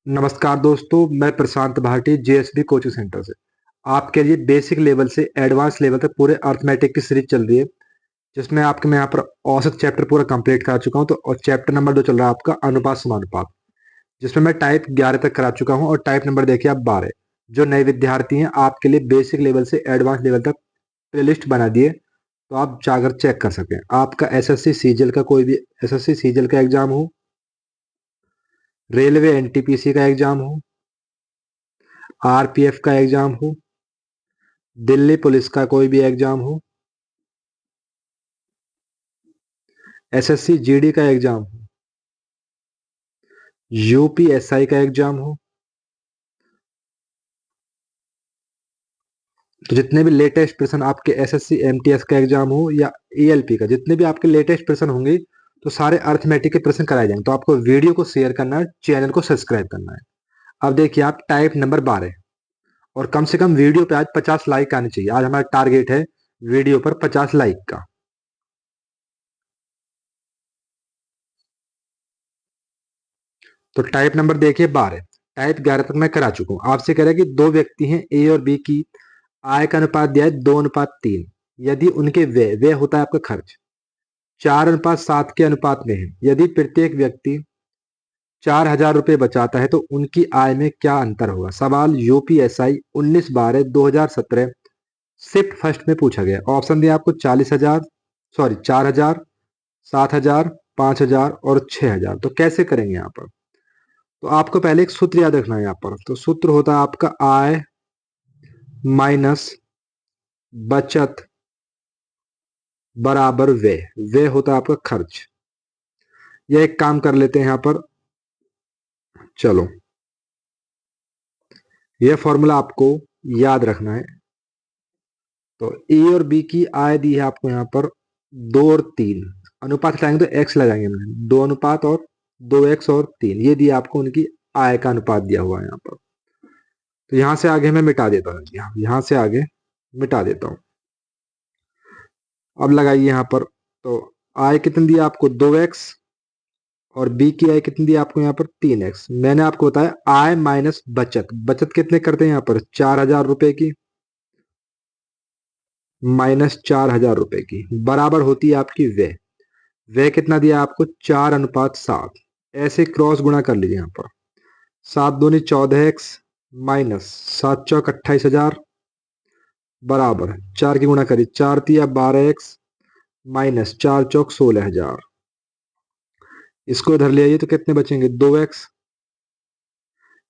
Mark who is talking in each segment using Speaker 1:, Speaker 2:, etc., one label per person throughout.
Speaker 1: नमस्कार दोस्तों, मैं प्रशांत भाटी जेएसबी कोचिंग सेंटर से आपके लिए बेसिक लेवल से एडवांस लेवल तक पूरे अर्थमेटिक की सीरीज चल रही है। जिसमें आपके मैं यहाँ पर औसत चैप्टर पूरा कंप्लीट करा चुका हूँ। तो और चैप्टर नंबर 2 चल रहा है आपका अनुपात समानुपात, जिसमें मैं टाइप 11 तक करा चुका हूँ और टाइप नंबर देखिए आप 12। जो नए विद्यार्थी हैं आपके लिए बेसिक लेवल से एडवांस लेवल तक प्लेलिस्ट बना दिए, तो आप जाकर चेक कर सकें। आपका एसएससी सीजीएल का कोई भी एसएससी सीजीएल का एग्जाम हो, रेलवे एनटीपीसी का एग्जाम हो, आरपीएफ का एग्जाम हो, दिल्ली पुलिस का कोई भी एग्जाम हो, एसएससी जीडी का एग्जाम हो, यूपीएसआई का एग्जाम हो, तो जितने भी लेटेस्ट प्रश्न आपके एसएससी एमटीएस का एग्जाम हो या ईएलपी का, जितने भी आपके लेटेस्ट प्रश्न होंगे तो सारे अर्थमेटिक के प्रश्न कराए जाएंगे। तो आपको वीडियो को शेयर करना है, चैनल को सब्सक्राइब करना है। अब देखिए आप टाइप नंबर 12, और कम से कम वीडियो पे आज 50 लाइक आने चाहिए। आज हमारा टारगेट है वीडियो पर 50 लाइक का। तो टाइप नंबर देखिए 12। टाइप 11 तक मैं करा चुका हूं। आपसे कह रहा है कि दो व्यक्ति हैं ए और बी की आय का अनुपात दिया है 2:3। यदि उनके व्यय व्यय होता है आपका खर्च 4:7 के अनुपात में है, यदि प्रत्येक व्यक्ति 4,000 रुपये बचाता है तो उनकी आय में क्या अंतर होगा। सवाल यूपीएसआई 19/12/2017 शिफ्ट फर्स्ट में पूछा गया। ऑप्शन दिया आपको 40,000, सॉरी 4,000, 7,000, 5,000 और 6,000। तो कैसे करेंगे यहाँ पर? तो आपको पहले एक सूत्र याद रखना है यहाँ पर। तो सूत्र होता है आपका आय माइनस बचत बराबर व्यय। व्यय होता है आपका खर्च। यह एक काम कर लेते हैं यहाँ पर, चलो यह फॉर्मूला आपको याद रखना है। तो ए और बी की आय दी है आपको यहाँ पर 2 और 3। अनुपात लगाएंगे तो एक्स लगाएंगे हमने, 2 अनुपात और 2x और 3, ये दिया आपको उनकी आय का अनुपात दिया हुआ है यहाँ पर। तो यहां से आगे मैं मिटा देता हूँ, यहां से आगे मिटा देता हूँ। अब लगाइए यहाँ पर। तो आय कितनी दी आपको 2x, और बी की आय कितनी दी आपको यहाँ पर 3x। मैंने आपको बताया आय माइनस बचत। बचत कितने करते हैं यहाँ पर 4,000 रुपए की, माइनस 4,000 रुपए की बराबर होती है आपकी व्यय। व्यय कितना दिया आपको 4:7। ऐसे क्रॉस गुणा कर लीजिए यहाँ पर। 7 दूनी 14x माइनस 7 चौक 28,000 बराबर 4 की गुणा करिए, 4 तिया 12x माइनस 4 चौक 16,000। इसको इधर ले आइए तो कितने बचेंगे 2x।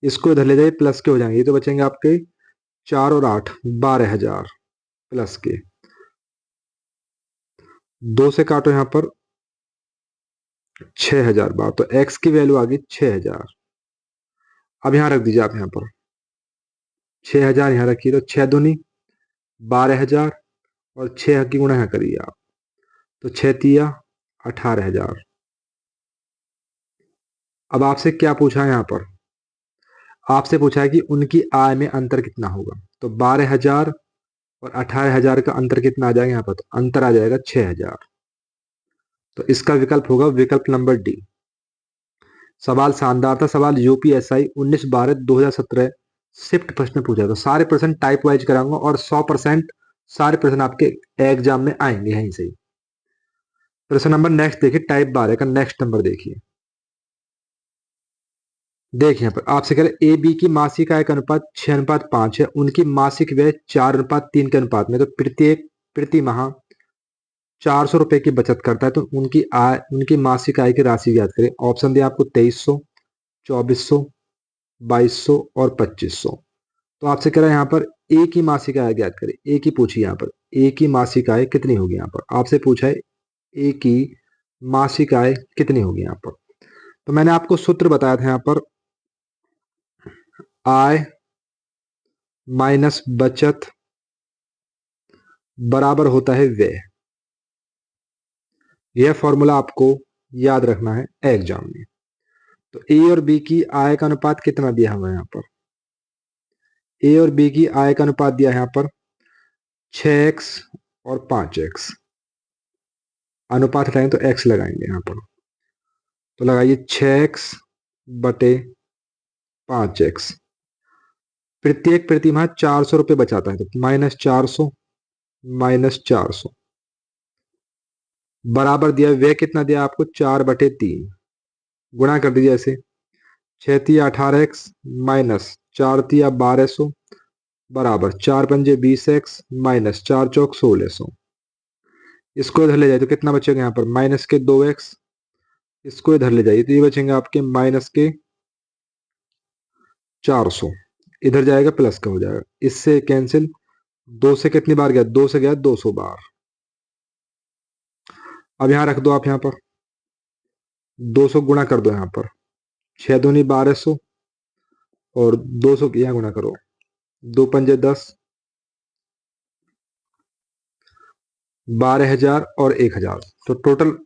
Speaker 1: इसको इधर ले जाइए प्लस के हो जाएंगे, ये तो बचेंगे आपके 4 और 8 12,000 प्लस के। 2 से काटो यहाँ पर 6,000 बार, तो x की वैल्यू आ गई 6,000। अब यहाँ रख दीजिए आप यहाँ पर 6,000 यहाँ रखिए, तो 6 दूनी 12,000 और 6 की गुणा यहाँ करिए आप, तो 6 तिया 18,000। अब आपसे क्या पूछा है यहाँ पर? आपसे पूछा है कि उनकी आय में अंतर कितना होगा। तो 12,000 और 18,000 का अंतर कितना आ जाएगा यहाँ पर? तो अंतर आ जाएगा 6,000। तो इसका विकल्प होगा विकल्प नंबर डी। सवाल शानदार था। सवाल यूपीएसआई 19/12/2017 शिफ्ट प्रश्न में पूछा। तो सारे प्रश्न टाइप वाइज कराऊंगा और 100% सारे प्रश्न आपके एग्जाम में आएंगे यहीं से ही। प्रश्न नंबर नेक्स्ट देखिए, टाइप 12 का नेक्स्ट नंबर देखिए। देखिए यहाँ पर आपसे कह रहे ए बी की मासिक आय का अनुपात 6:5 है, उनकी मासिक व्यय 4:3 के अनुपात में। तो प्रत्येक प्रति माह 400 रुपए की बचत करता है, तो उनकी आय उनकी मासिक आय की राशि ज्ञात करें। ऑप्शन दिया आपको 2300, 2400, 2200 और 2500। तो आपसे कह रहा है यहाँ पर ए की मासिक आय ज्ञात करें। ए की पूछी यहाँ पर, ए की मासिक आय कितनी होगी। यहाँ पर आपसे पूछा है ए की मासिक आय कितनी होगी यहाँ पर। तो मैंने आपको सूत्र बताया था यहाँ पर, आय माइनस बचत बराबर होता है व्यय। यह फॉर्मूला आपको याद रखना है एग्जाम में। तो ए और बी की आय का अनुपात कितना दिया हुआ है यहाँ पर? ए और बी की आय का अनुपात दिया है यहाँ पर 6x और 5x। अनुपात हटाएंगे तो x लगाएंगे यहाँ पर। तो लगाइए 6x बटे 5x। प्रत्येक प्रतिमाह 400 रुपये बचाता है, तो -400 बराबर दिया, व्यय कितना दिया आपको 4/3, गुणा कर दीजिए ऐसे। 6×18x -4×1200 बराबर 4×5 20x -4×4 1600। इसको इधर ले जाए तो कितना बचेगा यहाँ पर -2x। इसको इधर ले जाइए तो ये बचेंगे आपके -400। इधर जाएगा प्लस का हो जाएगा, इससे कैंसिल। 2 से कितनी बार गया, 2 से गया 200 बार। अब यहां रख दो आप, यहां पर 200 गुणा कर दो, यहां पर 6×2 = 1200 और 200 की यहाँ गुणा करो, 2×5 = 10, 12,000 और 1,000, तो टोटल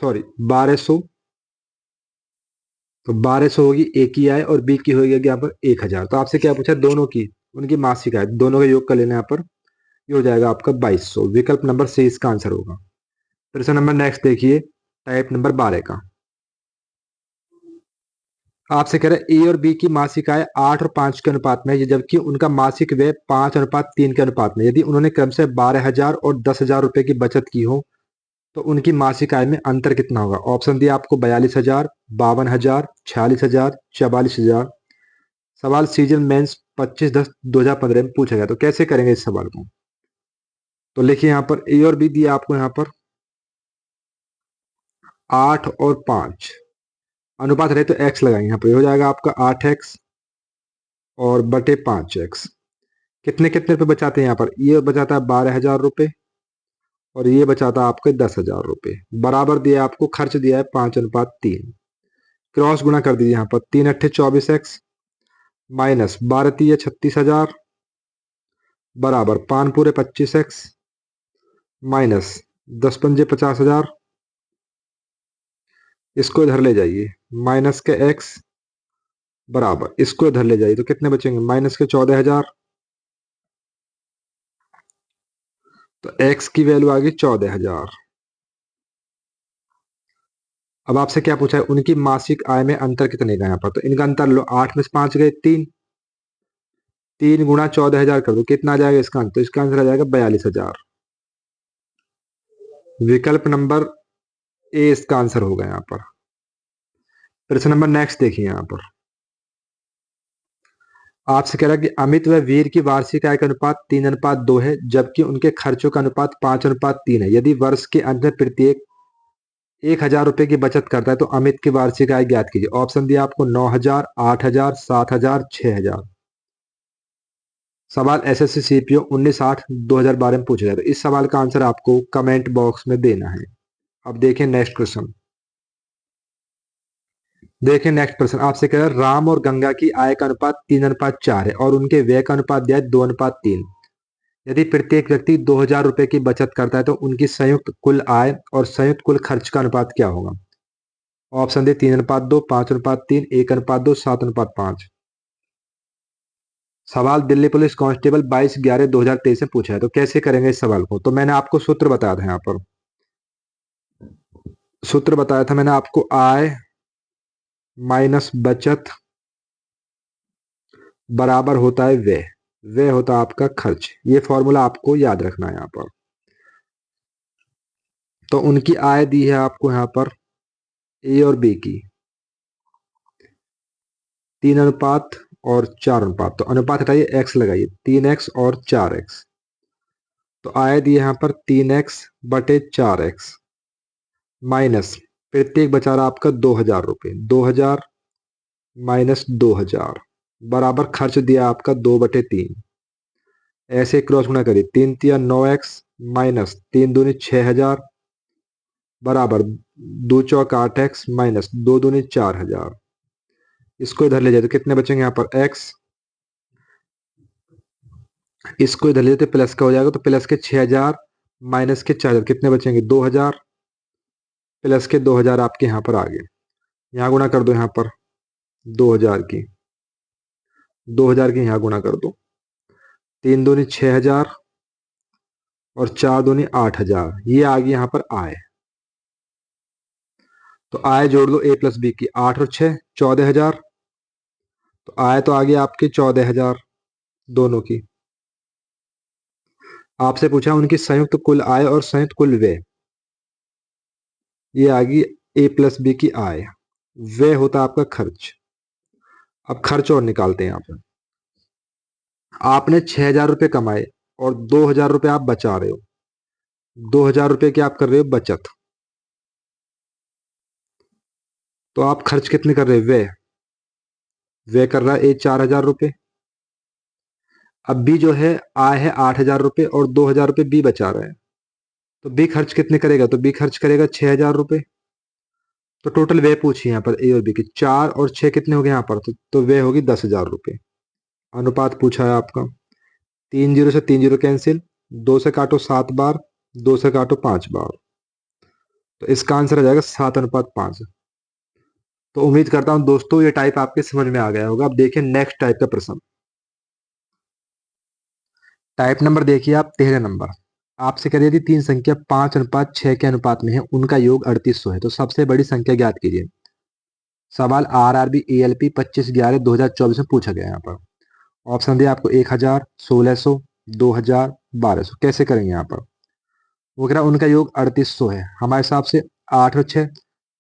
Speaker 1: सॉरी 1200। तो 1200 होगी ए की आय और बी की होगी यहाँ पर 1,000। तो आपसे क्या पूछा, दोनों की उनकी मासिक आय, दोनों का योग कर लेना यहाँ पर, ये हो जाएगा आपका 2200। विकल्प नंबर सी इसका आंसर होगा। प्रश्न नंबर नेक्स्ट देखिए, टाइप नंबर 12 का। आपसे कह रहा है ए और बी की मासिक आय 8 और 5 के अनुपात में है, जबकि उनका मासिक व्यय 5:3 के अनुपात में। यदि उन्होंने क्रमशः 12,000 और 10,000 रुपए की बचत की हो तो उनकी मासिक आय में अंतर कितना होगा। ऑप्शन दिया आपको 42,000, 52,000, 46,000, 44,000। सवाल सीजन मेंस 25/10/2015 में पूछा गया। तो कैसे करेंगे इस सवाल को, तो लिखिए यहाँ पर ए और बी दिया आपको, यहाँ पर 8 और 5 अनुपात रहे तो x लगाएंगे, यहाँ पर हो जाएगा आपका 8x और बटे 5x। कितने कितने रुपए बचाते हैं यहाँ पर, ये बचाता है 12,000 रुपए और ये बचाता है आपके 10,000 रुपए। बराबर दिया आपको, खर्च दिया है 5:3। क्रॉस गुणा कर दीजिए यहाँ पर, 3×8 = 24x -12×3 = 36,000 बराबर 5×पूरे 25x -10×5 = 50,000। इसको इधर ले जाइए, माइनस के x बराबर, इसको इधर ले जाइए तो कितने बचेंगे -14,000। तो x की वैल्यू आ गई 14,000। अब आपसे क्या पूछा है, उनकी मासिक आय में अंतर कितने का यहाँ पर, तो इनका अंतर लो, 8 में से 5 गए 3, 3 × 14,000 कर दो, कितना आ जाएगा इसका अंतर, तो इसका आंसर आ जाएगा 42,000। विकल्प नंबर ए इसका आंसर होगा यहाँ पर। प्रश्न नंबर नेक्स्ट देखिए, यहाँ पर आपसे कह रहा है कि अमित व वीर की वार्षिक आय का अनुपात 3:2 है, जबकि उनके खर्चों का अनुपात 5:3 है। यदि वर्ष के अंत में प्रत्येक 1,000 रुपए की बचत करता है तो अमित की वार्षिक आय ज्ञात कीजिए। ऑप्शन दिया आपको 9,000, 8,000, 7,000, 6,000। सवाल एसएससी सीपीओ 19/8/2012 में पूछा गया। तो इस सवाल का आंसर आपको कमेंट बॉक्स में देना है। अब देखें नेक्स्ट क्वेश्चन। देखिए नेक्स्ट प्रश्न आपसे कह रहा है राम और गंगा की आय का अनुपात 3:4 है और उनके व्यय का अनुपात दिया है 2:3। यदि प्रत्येक व्यक्ति 2,000 रुपए की बचत करता है तो उनकी संयुक्त कुल आय और संयुक्त कुल खर्च का अनुपात क्या होगा। ऑप्शन दे 3:2, 5:3, 1:2, 7:5। सवाल दिल्ली पुलिस कांस्टेबल 22/11/2023 में पूछा है। तो कैसे करेंगे इस सवाल को, तो मैंने आपको सूत्र बताया था, यहाँ पर सूत्र बताया था मैंने आपको, आय माइनस बचत बराबर होता है व्यय, व्यय होता है आपका खर्च। ये फॉर्मूला आपको याद रखना है यहाँ पर। तो उनकी आय दी है आपको यहाँ पर ए और बी की 3:4 और 4:। तो अनुपात हटाइए, x लगाइए, 3x और 4x। तो आय दी है यहाँ पर 3x/4x माइनस प्रत्येक बचा रहा आपका 2,000 रुपए, 2,000 - 2,000 बराबर खर्च दिया आपका 2/3। ऐसे क्रॉस गुणा करिए, 3×3 = 9x माइनस 3×2 = 6,000 बराबर 2×4 = 8x माइनस 2×2 = 4,000। इसको इधर ले जाए तो कितने बचेंगे यहाँ पर x, इसको इधर ले जाते प्लस का हो जाएगा, तो प्लस के 6,000 माइनस के 4,000 कितने बचेंगे 2,000 प्लस के 2,000 आपके यहाँ पर आ गए। यहाँ गुणा कर दो, यहाँ पर 2,000 की 2,000 की यहाँ गुणा कर दो, 3×2 = 6,000 और 4×2 = 8,000। ये आ गई यहाँ पर आय। तो आय जोड़ लो ए प्लस बी की, 8 और 6 14,000 तो आय तो आ गई आपकी 14,000 दोनों की। आपसे पूछा उनकी संयुक्त कुल आय और संयुक्त कुल व्यय। ये आ गई ए प्लस बी की आय, व्यय होता है आपका खर्च। अब खर्च और निकालते हैं यहाँ पे। आपने 6,000 रुपये कमाए और 2,000 रुपये आप बचा रहे हो। 2,000 रुपये की आप कर रहे हो बचत, तो आप खर्च कितने कर रहे हो? व्यय। व्यय कर रहा है ए 4,000 रुपये। अब बी जो है आय है 8,000 रुपये और 2,000 रुपये बी बचा रहा है, तो बी खर्च कितने करेगा? तो बी खर्च करेगा 6,000 रुपये। तो टोटल व्यय पूछिए यहाँ पर ए और बी की, 4 और 6 कितने हो गए यहाँ पर? तो व्यय होगी 10,000 रुपये। अनुपात पूछा है आपका। 3 जीरो से 3 जीरो कैंसिल, 2 से काटो 7 बार, 2 से काटो 5 बार, तो इसका आंसर आ जाएगा 7:5। तो उम्मीद करता हूं दोस्तों ये टाइप आपके समझ में आ गया होगा। अब देखिए नेक्स्ट टाइप का प्रश्न। टाइप नंबर देखिए आप 13 नंबर। आपसे कह रही थी तीन संख्या 5:6 के अनुपात में है, उनका योग 3800 है, तो सबसे बड़ी संख्या ज्ञात कीजिए। सवाल आरआरबी एएलपी 25/11/2024 में पूछा गया। यहाँ पर ऑप्शन दिया आपको 1,000, 1,600, 2,000, 1,200। कैसे करेंगे यहाँ पर? वो कह रहा उनका योग 3800 है, हमारे हिसाब से 8 और 6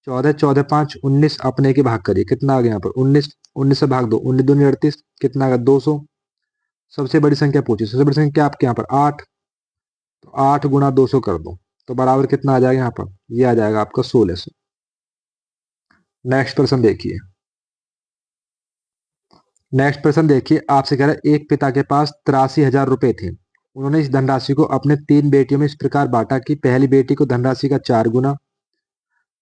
Speaker 1: 14, 14 5 19, अपने के भाग करिए, कितना आ गया यहाँ पर? 19। 19 से भाग दो, 19 दूनी 38, कितना आ गया? 200। सबसे बड़ी संख्या पूछी, सबसे बड़ी संख्या आपके यहाँ पर 8, तो 8 × 200 कर दो, तो बराबर कितना आ जाएगा यहाँ पर? ये आ जाएगा आपका 1,600। नेक्स्ट प्रश्न देखिए। नेक्स्ट प्रश्न देखिए, आपसे कह रहा है एक पिता के पास 83,000 रुपए थे। उन्होंने इस धनराशि को अपने 3 बेटियों में इस प्रकार बांटा कि पहली बेटी को धनराशि का 4 गुना,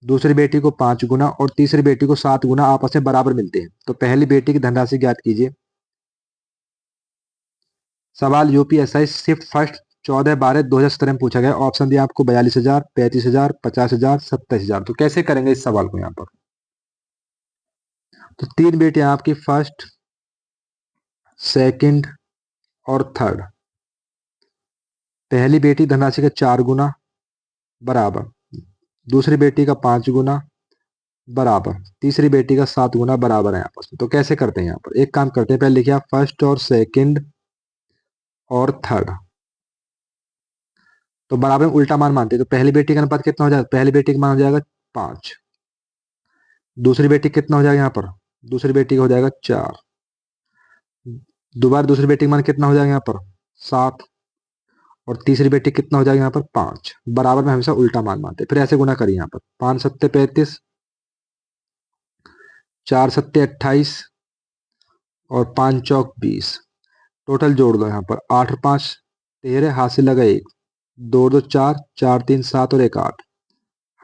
Speaker 1: दूसरी बेटी को 5 गुना और तीसरी बेटी को 7 गुना आपस में बराबर मिलते हैं, तो पहली बेटी की धनराशि ज्ञात कीजिए। सवाल यूपीएसआई शिफ्ट फर्स्ट 14/12/2017 में पूछा गया। ऑप्शन दिया आपको 42,000, 35,000, 50,000, 27,000। तो कैसे करेंगे इस सवाल को यहाँ पर? तो 3 बेटियां आपकी, फर्स्ट, सेकंड और थर्ड। पहली बेटी धनराशि का 4 गुना बराबर, दूसरी बेटी का 5 गुना बराबर, तीसरी बेटी का 7 गुना बराबर है आपस में। तो कैसे करते हैं यहाँ पर? एक काम करते हैं, पहले लिखिए आप फर्स्ट और सेकंड और थर्ड, तो बराबर में उल्टा मान मानते हैं। तो पहली बेटी का अनुपात कितना हो जाएगा? पहली बेटी का मान हो जाएगा 5। दूसरी बेटी कितना हो जाएगा यहाँ पर? दूसरी बेटी का हो जाएगा 4। दोबारा दूसरी बेटी का मान कितना हो जाएगा यहाँ पर? 7। और तीसरी बेटी कितना हो जाएगा यहाँ पर? 5। बराबर में हमेशा उल्टा मान मानते हैं। फिर ऐसे गुना करिए यहाँ पर, 5 × 7 = 35, 4 × 7 = 28 और 5 × 4 = 20। टोटल जोड़ दो यहाँ पर, 8 और 5 13, हाथ से लगा 1, 2 2 4, 4 3 7 और 1 8।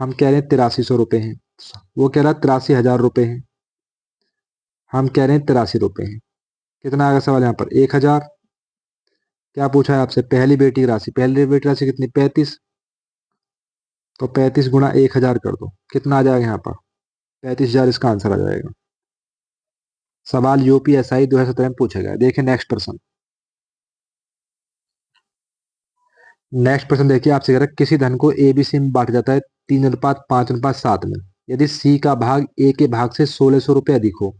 Speaker 1: हम कह रहे हैं 8300 रुपये हैं, वो कह रहा है 83,000 रुपये हैं, हम कह रहे हैं 83 रुपये हैं। कितना आएगा सवाल यहाँ पर? 1,000। क्या पूछा है आपसे? पहली बेटी की राशि, पहली बेटी की राशि कितनी? 35, तो 35 × 1,000 कर दो, कितना आ जाएगा यहाँ पर? 35,000 इसका आंसर आ जाएगा। सवाल यूपीएसआई 2017 में पूछा गया। देखिए नेक्स्ट प्रश्न। नेक्स्ट प्रश्न देखिए, आपसे कह रहा है किसी धन को एबीसी में बांटा जाता है 3:5:7 में। यदि सी का भाग ए के भाग से 1,600 रुपये अधिक हो,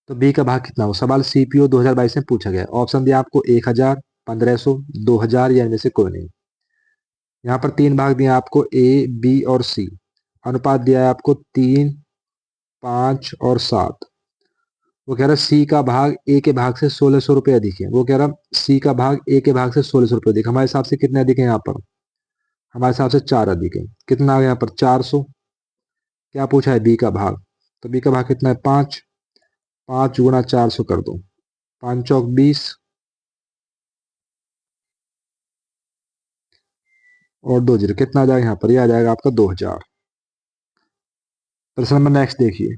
Speaker 1: तो बी का भाग कितना हो? सवाल सीपीओ 2022 में पूछा गया। ऑप्शन दिया आपको 1,000, 1,500, 2,000 या इनमें से कोई नहीं। यहाँ पर 3 भाग दिए आपको, ए बी और सी। अनुपात दिया है आपको 3, 5 और 7। वो कह रहा है सी का भाग ए के भाग से 1,600 रुपये अधिक है। वो कह रहा सी का भाग ए के भाग से 1,600 रुपये अधिक। हमारे हिसाब से कितने अधिक है यहाँ पर? हमारे हिसाब से 4 अधिक है। कितना आ गया यहाँ पर? 400। क्या पूछा है? बी का भाग। तो बी का भाग कितना है? 5। 5 × 400 कर दो, 5 चौक 20 और 2 जीरो, कितना आ जाएगा यहाँ पर? यह आ जाएगा आपका 2,000। प्रश्न नंबर नेक्स्ट देखिए।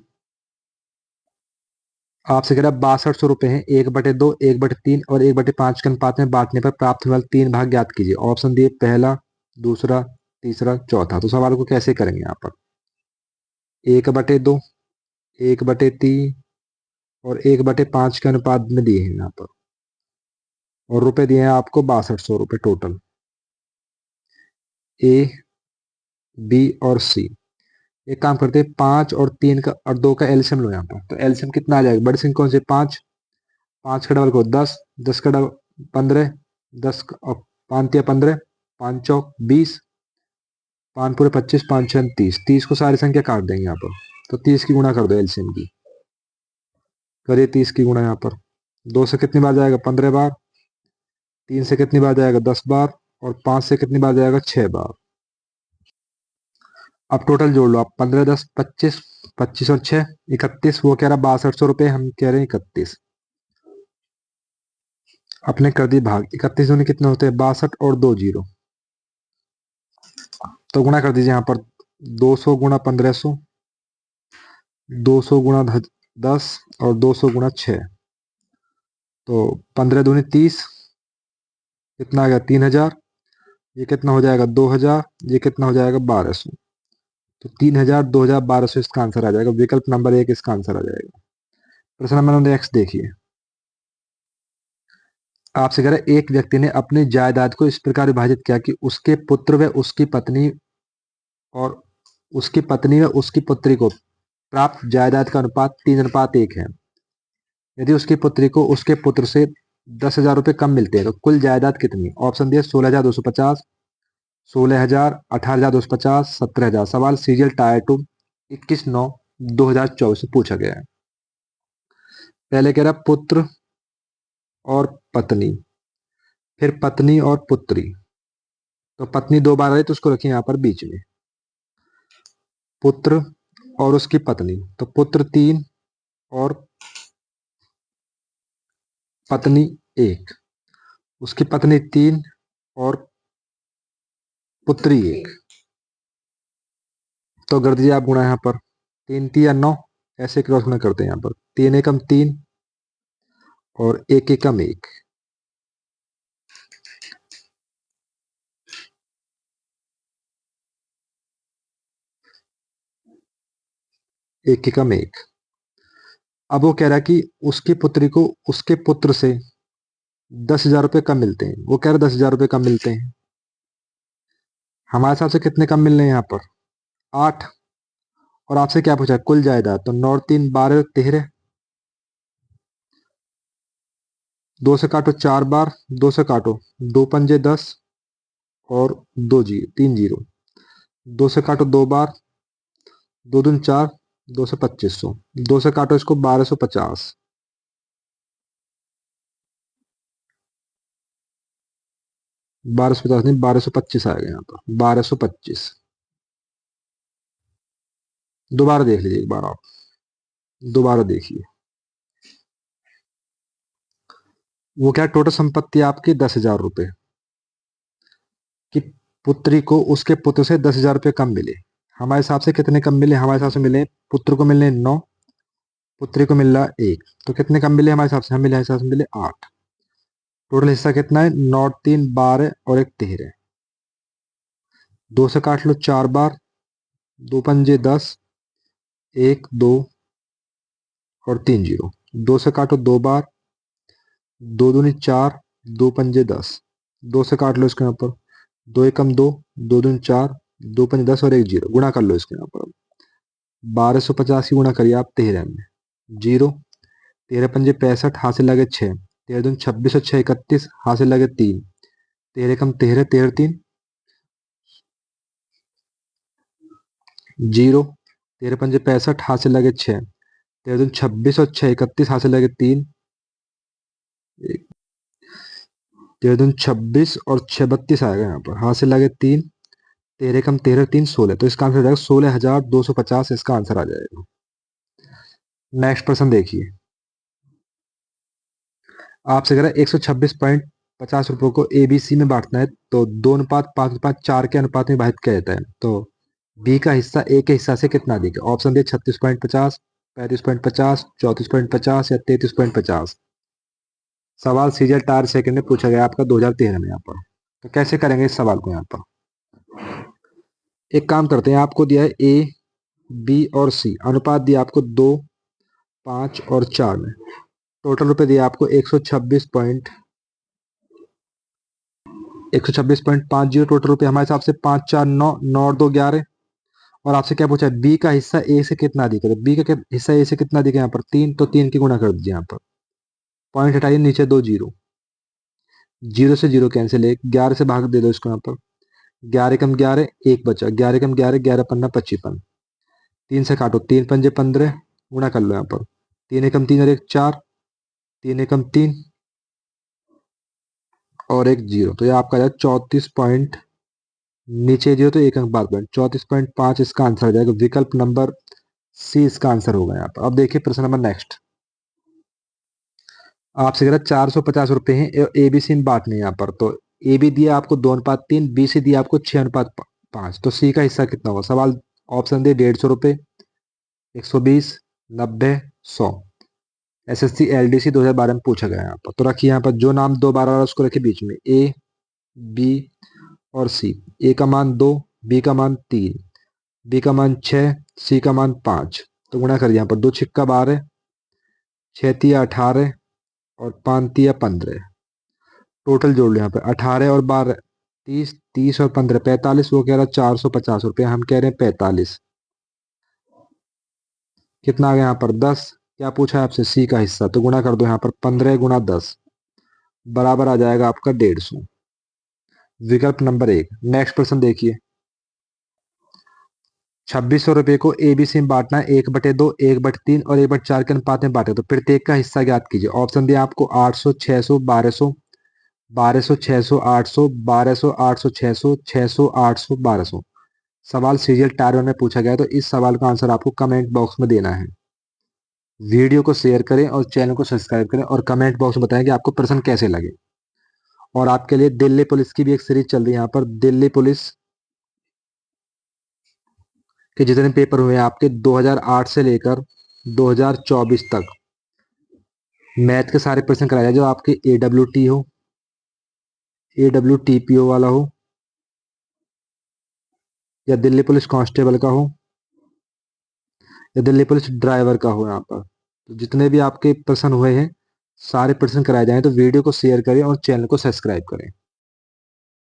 Speaker 1: आपसे कह रहा है 6200 रुपये हैं, 1/2, 1/3 और 1/5 के अनुपात में बांटने पर प्राप्त होने वाले 3 भाग ज्ञात कीजिए। ऑप्शन दिए पहला, दूसरा, तीसरा, चौथा। तो सवाल को कैसे करेंगे यहाँ पर? 1/2, 1/3 और 1/5 के अनुपात में दिए हैं यहाँ पर, और रुपए दिए हैं आपको 6200 रुपये टोटल। ए बी और सी, एक काम करते हैं, 5 और 3 का और 2 का एलसीएम लो यहाँ पर। तो एलसीएम कितना आ जाएगा, बड़ी संख्या कौन सी, 5, 5 का डबल को 10, 10 का डबल 15, 10 और 5 या 15, 5 चौक 20, 5 पूरे 25, 5 छः 30, 30 को सारी संख्या काट देंगे यहाँ पर। तो 30 की गुणा कर दो एलसीएम की, करिए 30 की गुणा यहाँ पर। 2 से कितनी बार जाएगा, 15 बार, 3 से कितनी बार जाएगा, 10 बार, और 5 से कितनी बार जाएगा, 6 बार। अब टोटल जोड़ लो आप, 15 10 25, 25 और 6 31, वो कह रहा 6200 रुपये, हम कह रहे हैं 31। अपने कर दी भाग, 31 दूनी कितने होते हैं, 62 और 2 जीरो। तो गुणा कर दीजिए यहाँ पर, 200 गुणा 1500, 200 गुणा 10 और 200 गुणा 6। तो 15 दूनी 30, कितना आ गया, 3000। ये कितना हो जाएगा, 2000। ये कितना हो जाएगा, 1200। तो 3000, 2000, 1200 इसका आंसर आ जाएगा। विकल्प नंबर 1 इसका आंसर आ जाएगा। प्रश्न नंबर नेक्स्ट देखिए, आपसे कह रहा है एक व्यक्ति ने अपनी जायदाद को इस प्रकार विभाजित किया कि उसके पुत्र व उसकी पत्नी और उसकी पुत्री को प्राप्त जायदाद का अनुपात 3:1 है। यदि उसकी पुत्री को उसके पुत्र से 10,000 रुपये कम मिलते हैं तो कुल जायदाद कितनी। ऑप्शन दिए 16,250, 16,000, 18,250, 17,000। सवाल सीरियल टायर टू 21/9/2024 से पूछा गया है। पहले कह रहा पुत्र और पत्नी, फिर पत्नी और पुत्री। तो पत्नी 2 बार आई तो उसको रखिए यहाँ पर बीच में। पुत्र और उसकी पत्नी, तो पुत्र 3 और पत्नी 1, उसकी पत्नी 3 और पुत्री 1। तो कर दीजिए आप गुणा यहाँ पर, 3 3 9, ऐसे क्रॉस गुणा करते हैं यहाँ पर। 3 एकम 3 और 1 एकम 1। एक एकम 1। अब वो कह रहा है कि उसकी पुत्री को उसके पुत्र से 10,000 रुपये कम मिलते हैं। वो कह रहा है 10,000 रुपये कम मिलते हैं। हमारे हिसाब से कितने कम मिल रहे हैं यहाँ पर, 8। और आपसे क्या पूछा है, कुल जायदाद। तो 9 3 12 13, 2 से काटो 4 बार, 2 से काटो, 2 पंजे 10 और 2 जी 3 जीरो। 2 से काटो 2 बार, 2 दून 4, 2 से 2500। 2 से काटो इसको, 1250। 1250 नहीं, 1225 आएगा यहाँ पर, 1225। दोबारा देख लीजिए एक बार आप, दोबारा देखिए। वो क्या, टोटल संपत्ति आपकी 10,000 रुपये, कि पुत्री को उसके पुत्र से 10,000 रुपये कम मिले। हमारे हिसाब से कितने कम मिले, हमारे हिसाब से मिले, पुत्र को मिलने 9, पुत्री को मिल रहा 1। तो कितने कम मिले हमारे हिसाब से, हमें हिसाब से मिले 8। टोटल हिस्सा कितना है, 9 3 12 और 1 13। 2 से काट लो 4 बार, 2 पंजे 10, 1 2 और 3 जीरो। 2 से काटो 2 बार, 2 दूनी 4, 2 पंजे 10। 2 से काट लो इसके यहाँ पर, 2 एकम 2, 2 दूनी 4, 2 पंजे 10 और 1 जीरो। गुणा कर लो इसके यहाँ पर, 1250 की गुणा करिए आप 13 में, जीरो। 13 पंजे 65, हासिल लगे 6, 13 दूनी 26 और 6 31, हासिल लगे 3, 13 एकम 13, 13 3 जीरो। 13 पंजे 65, हासिल लगे 6, 13 दूनी 26 और 6 31, हासिल लगे 3, 13 दूनी 26 और 6 32 आएगा यहाँ पर, हासिल लगे 3, 13 कम 13 3 16। तो इसका आंसर आ जाएगा 16,250, इसका आंसर आ जाएगा। नेक्स्ट प्रश्न देखिए, आपसे कह रहा है 126.50 रुपये को ABC में बांटना है तो 2:5:4 के अनुपात में विभाजित किया जाता है। तो बी का हिस्सा ए के हिस्सा से कितना अधिक है। ऑप्शन दिए 36.50, 35.50, 34.50 या 33.50। सवाल सीरियल टायर सेकंड में पूछा गया आपका 2013 में यहाँ पर। तो कैसे करेंगे इस सवाल को यहाँ पर, एक काम करते हैं, आपको दिया है ए बी और सी, अनुपात दिया आपको 2 5 और 4 में। टोटल रुपए दिया आपको 126.50। टोटल रुपए हमारे हिसाब से 5 4 9, 9 और 2 11 और आपसे क्या पूछा है, बी का हिस्सा ए से कितना अधिक है, तो बी का हिस्सा ए से कितना अधिक है यहाँ पर 3, तो 3 की गुणा कर दीजिए यहाँ पर। पॉइंट हटाइए, नीचे 2 जीरो, जीरो से जीरो कैंसिल, एक 11 से भाग दे दो इसको यहाँ पर। 11 कम 11, एक बचा, 11 कम 11, 11 पन्ना 25, 3 से काटो, 3 पंजे 15, गुणा कर लो यहाँ पर। 3 एकम 3 और एक 4, 3 एकम 3 और एक जीरो, तो ये आपका आ जाएगा 34 नीचे जीरो तो एक अंक बाद पॉइंट 34.5 इसका आंसर हो जाएगा। विकल्प नंबर सी इसका आंसर होगा यहाँ पर। अब देखिए प्रश्न नंबर नेक्स्ट, आपसे कह रहा है 450 रुपए हैं, ए बी सी में बांटने यहाँ पर, तो ए बी दिया आपको 2:3, बी सी दिया आपको 6:5, तो सी का हिस्सा कितना होगा। सवाल ऑप्शन दे 150 रुपए, 120, 90, 100। एसएससी एलडीसी 2012 में पूछा गया यहाँ पर। तो रखिए यहाँ पर जो नाम दो बार आ रहा है उसको रखिए बीच में, ए बी और सी। ए का मान 2, बी का मान 3, बी का मान 6, सी का मान 5। तो गुणा करिए यहाँ पर, 2 छिक्का 12, 6 तिया 18 और 5 तिया 15। टोटल जोड़ लो यहाँ पे, 18 और 12 30, 30 और 15 45। वो कह रहा है 450 रुपये, हम कह रहे हैं 45। कितना आ गया यहाँ पर 10। क्या पूछा है आपसे, सी का हिस्सा, तो गुणा कर दो यहाँ पर, 15 गुणा 10 बराबर आ जाएगा आपका 150। विकल्प नंबर एक। नेक्स्ट प्रश्न देखिए, 2600 रुपये को एबीसी में बांटना है, 1/2, 1/3 और 1/4 के अनुपात में बांटे, तो प्रत्येक का हिस्सा ज्ञात कीजिए। ऑप्शन दिया आपको 800, 600, 1200, 1200, 600, 800, 1200, 800, 600, 600, 800, 1200। सवाल सीरियल टायर में पूछा गया है, तो इस सवाल का आंसर आपको कमेंट बॉक्स में देना है। वीडियो को शेयर करें और चैनल को सब्सक्राइब करें और कमेंट बॉक्स में बताएं कि आपको प्रश्न कैसे लगे। और आपके लिए दिल्ली पुलिस की भी एक सीरीज चल रही है यहाँ पर। दिल्ली पुलिस के जितने पेपर हुए हैं आपके 2008 से लेकर 2024 तक, मैथ के सारे प्रश्न कराए जाए, जो आपके AWT हो, AWTPO वाला हो, या दिल्ली पुलिस कांस्टेबल का हो, या दिल्ली पुलिस ड्राइवर का हो। यहाँ पर तो जितने भी आपके प्रश्न हुए हैं सारे प्रश्न कराए जाएं, तो वीडियो को शेयर करें और चैनल को सब्सक्राइब करें।